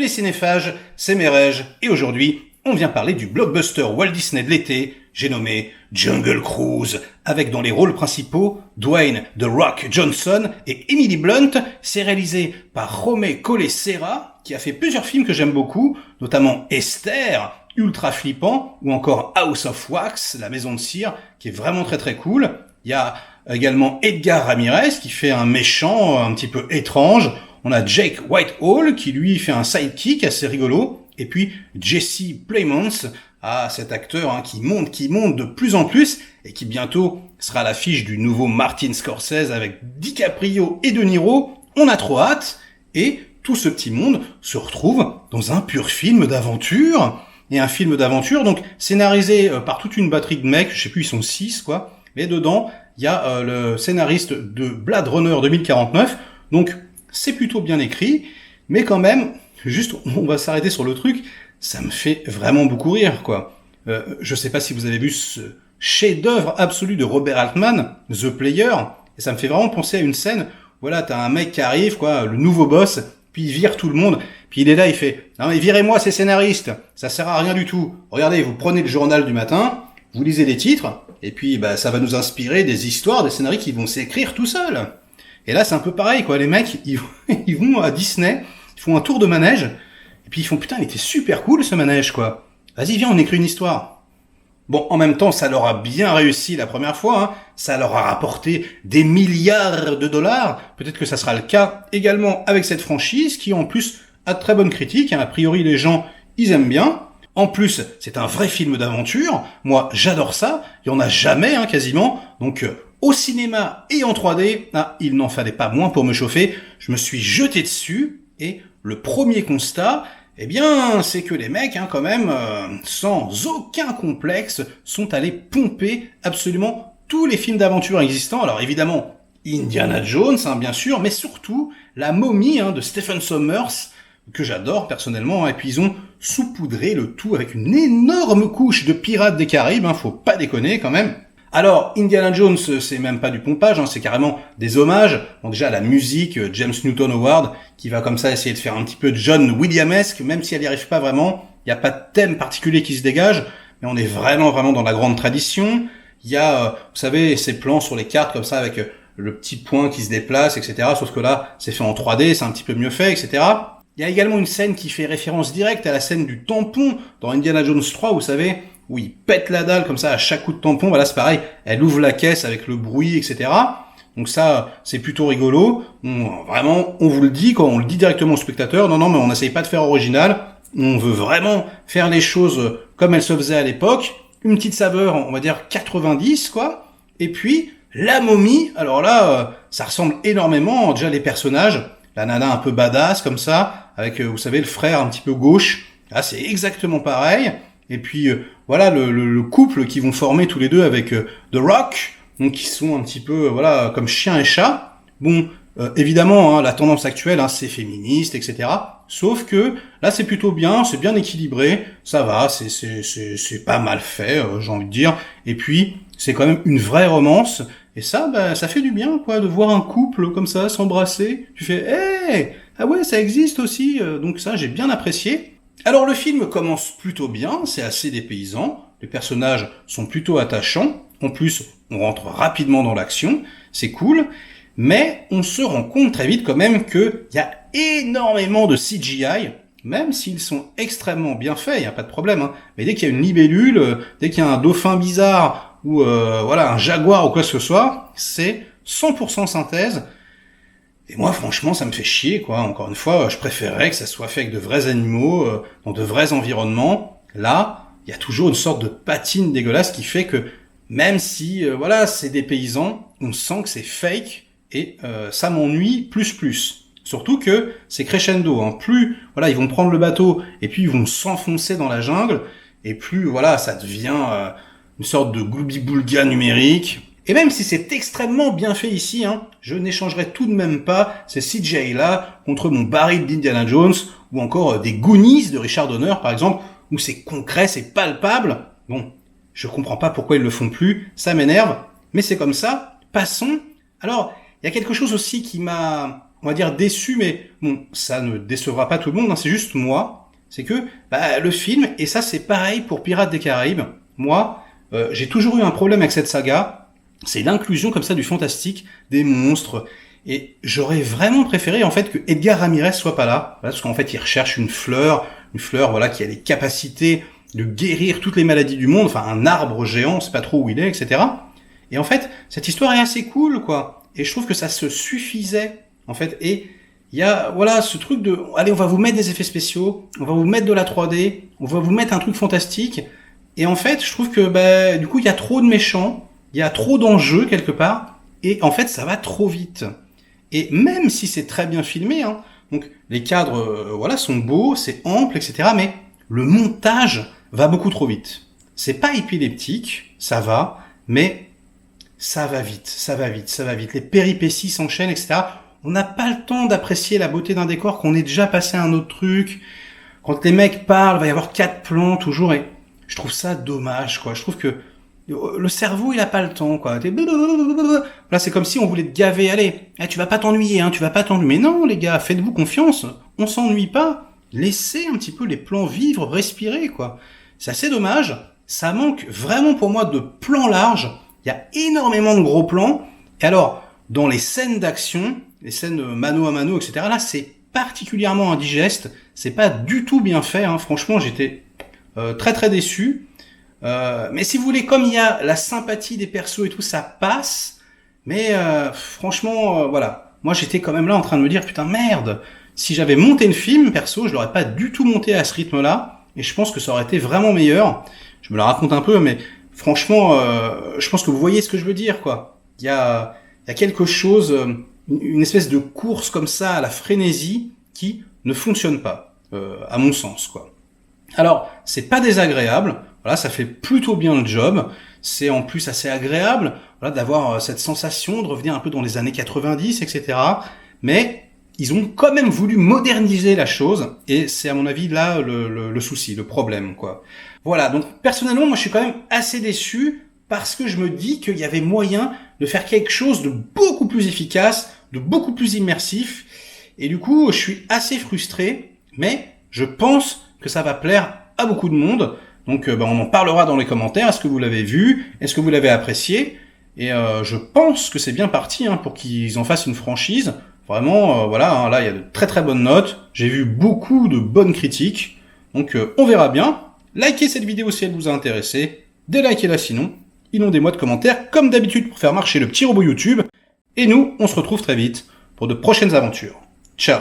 les cinéphages, c'est Merege, et aujourd'hui, on vient parler du blockbuster Walt Disney de l'été, j'ai nommé Jungle Cruise, avec dans les rôles principaux Dwayne The Rock Johnson et Emily Blunt. C'est réalisé par Jaume Collet-Serra, qui a fait plusieurs films que j'aime beaucoup, notamment Esther, ultra flippant, ou encore House of Wax, la maison de cire, qui est vraiment très très cool. Il y a également Edgar Ramirez, qui fait un méchant un petit peu étrange. On a Jake Whitehall, qui lui fait un sidekick assez rigolo. Et puis Jesse Plemons, cet acteur qui monte de plus en plus, et qui bientôt sera à l'affiche du nouveau Martin Scorsese avec DiCaprio et De Niro. On a trop hâte, et tout ce petit monde se retrouve dans un pur film d'aventure. Et un film d'aventure, donc scénarisé par toute une batterie de mecs, je sais plus, ils sont 6 quoi, mais dedans, il y a le scénariste de Blade Runner 2049, donc c'est plutôt bien écrit, mais quand même, juste, on va s'arrêter sur le truc, ça me fait vraiment beaucoup rire, quoi. Je sais pas si vous avez vu ce chef-d'œuvre absolu de Robert Altman, The Player, et ça me fait vraiment penser à une scène, voilà, t'as un mec qui arrive, quoi, le nouveau boss, puis il vire tout le monde, puis il est là, il fait « Non mais virez-moi ces scénaristes, ça sert à rien du tout. Regardez, vous prenez le journal du matin, vous lisez les titres, et puis ça va nous inspirer des histoires, des scénarios qui vont s'écrire tout seuls. » Et là c'est un peu pareil, quoi, les mecs, ils vont à Disney, ils font un tour de manège, et puis ils font « Putain, il était super cool ce manège, quoi. Vas-y, viens, on écrit une histoire. » Bon, en même temps, ça leur a bien réussi la première fois, ça leur a rapporté des milliards de dollars. Peut-être que ça sera le cas également avec cette franchise qui, en plus, a de très bonnes critiques. A priori, les gens, ils aiment bien. En plus, c'est un vrai film d'aventure. Moi, j'adore ça. Il y en a jamais, quasiment. Donc, au cinéma et en 3D, il n'en fallait pas moins pour me chauffer. Je me suis jeté dessus et le premier constat, eh bien, c'est que les mecs, quand même, sans aucun complexe, sont allés pomper absolument tous les films d'aventure existants. Alors évidemment, Indiana Jones, bien sûr, mais surtout la momie de Stephen Sommers, que j'adore personnellement, et puis ils ont saupoudré le tout avec une énorme couche de Pirates des Caraïbes, faut pas déconner quand même. Alors, Indiana Jones, c'est même pas du pompage, c'est carrément des hommages. Bon, déjà, la musique, James Newton Howard, qui va comme ça essayer de faire un petit peu John Williamesque, même si elle n'y arrive pas vraiment. Il n'y a pas de thème particulier qui se dégage, mais on est vraiment dans la grande tradition. Il y a, vous savez, ces plans sur les cartes comme ça, avec le petit point qui se déplace, etc. Sauf que là, c'est fait en 3D, c'est un petit peu mieux fait, etc. Il y a également une scène qui fait référence directe à la scène du tampon dans Indiana Jones 3, vous savez, où il pète la dalle comme ça à chaque coup de tampon. Voilà, c'est pareil, elle ouvre la caisse avec le bruit, etc. Donc ça, c'est plutôt rigolo. Vraiment, on vous le dit, quand on le dit directement au spectateur, non, mais on n'essaye pas de faire original. On veut vraiment faire les choses comme elles se faisaient à l'époque. Une petite saveur, on va dire 90, quoi. Et puis, la momie, alors là, ça ressemble énormément, déjà les personnages. La nana un peu badass, comme ça, avec, vous savez, le frère un petit peu gauche. Là, c'est exactement pareil. Et puis voilà le couple qui vont former tous les deux avec The Rock, donc qui sont un petit peu comme chien et chat. Bon, évidemment, la tendance actuelle, c'est féministe, etc. Sauf que là, c'est plutôt bien, c'est bien équilibré, ça va, c'est pas mal fait, j'ai envie de dire. Et puis c'est quand même une vraie romance. Et ça, ça fait du bien, quoi, de voir un couple comme ça s'embrasser. Tu fais, hey, ah ouais, ça existe aussi. Donc ça, j'ai bien apprécié. Alors le film commence plutôt bien, c'est assez dépaysant, les personnages sont plutôt attachants, en plus on rentre rapidement dans l'action, c'est cool, mais on se rend compte très vite quand même qu'il y a énormément de CGI, même s'ils sont extrêmement bien faits, il n'y a pas de problème, mais dès qu'il y a une libellule, dès qu'il y a un dauphin bizarre, ou un jaguar ou quoi que ce soit, c'est 100% synthèse. Et moi, franchement, ça me fait chier, quoi. Encore une fois, je préférerais que ça soit fait avec de vrais animaux, dans de vrais environnements. Là, il y a toujours une sorte de patine dégueulasse qui fait que, même si, c'est des paysans, on sent que c'est fake, et ça m'ennuie plus. Surtout que c'est crescendo, Plus, ils vont prendre le bateau, et puis ils vont s'enfoncer dans la jungle, et plus, ça devient une sorte de gloubi-boulga numérique. Et même si c'est extrêmement bien fait ici, je n'échangerai tout de même pas ces CGI-là contre mon baril d'Indiana Jones ou encore des Goonies de Richard Donner, par exemple, où c'est concret, c'est palpable. Bon, je comprends pas pourquoi ils le font plus, ça m'énerve, mais c'est comme ça. Passons. Alors, il y a quelque chose aussi qui m'a on va dire déçu, mais bon, ça ne décevra pas tout le monde, hein, c'est juste moi. C'est que le film, et ça c'est pareil pour Pirates des Caraïbes, moi, j'ai toujours eu un problème avec cette saga, c'est l'inclusion comme ça du fantastique, des monstres, et j'aurais vraiment préféré en fait que Edgar Ramirez soit pas là, parce qu'en fait il recherche une fleur voilà qui a les capacités de guérir toutes les maladies du monde, enfin un arbre géant, on sait pas trop où il est, etc. Et en fait, cette histoire est assez cool, quoi. Et je trouve que ça se suffisait, en fait. Et il y a, voilà, ce truc de, allez, on va vous mettre des effets spéciaux, on va vous mettre de la 3D, on va vous mettre un truc fantastique. Et en fait, je trouve que, du coup, il y a trop de méchants, il y a trop d'enjeux quelque part, et en fait, ça va trop vite. Et même si c'est très bien filmé, hein, donc les cadres, voilà, sont beaux, c'est ample, etc. Mais le montage va beaucoup trop vite. C'est pas épileptique, ça va, mais ça va vite, ça va vite, ça va vite. Les péripéties s'enchaînent, etc. On n'a pas le temps d'apprécier la beauté d'un décor, qu'on est déjà passé à un autre truc. Quand les mecs parlent, il va y avoir 4 plans toujours, et je trouve ça dommage, quoi. Je trouve que le cerveau, il a pas le temps, quoi. Là, c'est comme si on voulait te gaver. Allez, tu vas pas t'ennuyer, hein, tu vas pas t'ennuyer. Mais non, les gars, faites-vous confiance. On s'ennuie pas. Laissez un petit peu les plans vivre, respirer, quoi. C'est assez dommage. Ça manque vraiment pour moi de plans larges. Il y a énormément de gros plans. Et alors, dans les scènes d'action, les scènes mano à mano, etc., là, c'est particulièrement indigeste. C'est pas du tout bien fait, hein. Franchement, j'étais très très déçu. Mais si vous voulez, comme il y a la sympathie des persos et tout, ça passe. Mais franchement, voilà. Moi, j'étais quand même là en train de me dire, putain, merde. Si j'avais monté le film, perso, je l'aurais pas du tout monté à ce rythme-là. Et je pense que ça aurait été vraiment meilleur. Je me la raconte un peu, mais franchement, je pense que vous voyez ce que je veux dire, quoi. Il y a quelque chose, une espèce de course comme ça à la frénésie qui ne fonctionne pas, à mon sens, quoi. Alors, c'est pas désagréable. Voilà, ça fait plutôt bien le job. C'est en plus assez agréable, voilà, d'avoir cette sensation de revenir un peu dans les années 90, etc. Mais ils ont quand même voulu moderniser la chose, et c'est à mon avis là le souci, le problème, quoi. Voilà, donc personnellement, moi je suis quand même assez déçu, parce que je me dis qu'il y avait moyen de faire quelque chose de beaucoup plus efficace, de beaucoup plus immersif, et du coup je suis assez frustré, mais je pense que ça va plaire à beaucoup de monde. Donc on en parlera dans les commentaires. Est-ce que vous l'avez vu? Est-ce que vous l'avez apprécié? Et je pense que c'est bien parti, hein, pour qu'ils en fassent une franchise. Vraiment, voilà, hein, là il y a de très très bonnes notes. J'ai vu beaucoup de bonnes critiques. Donc on verra bien. Likez cette vidéo si elle vous a intéressé. Délikez-la sinon. Inondez-moi de commentaires comme d'habitude pour faire marcher le petit robot YouTube. Et nous, on se retrouve très vite pour de prochaines aventures. Ciao!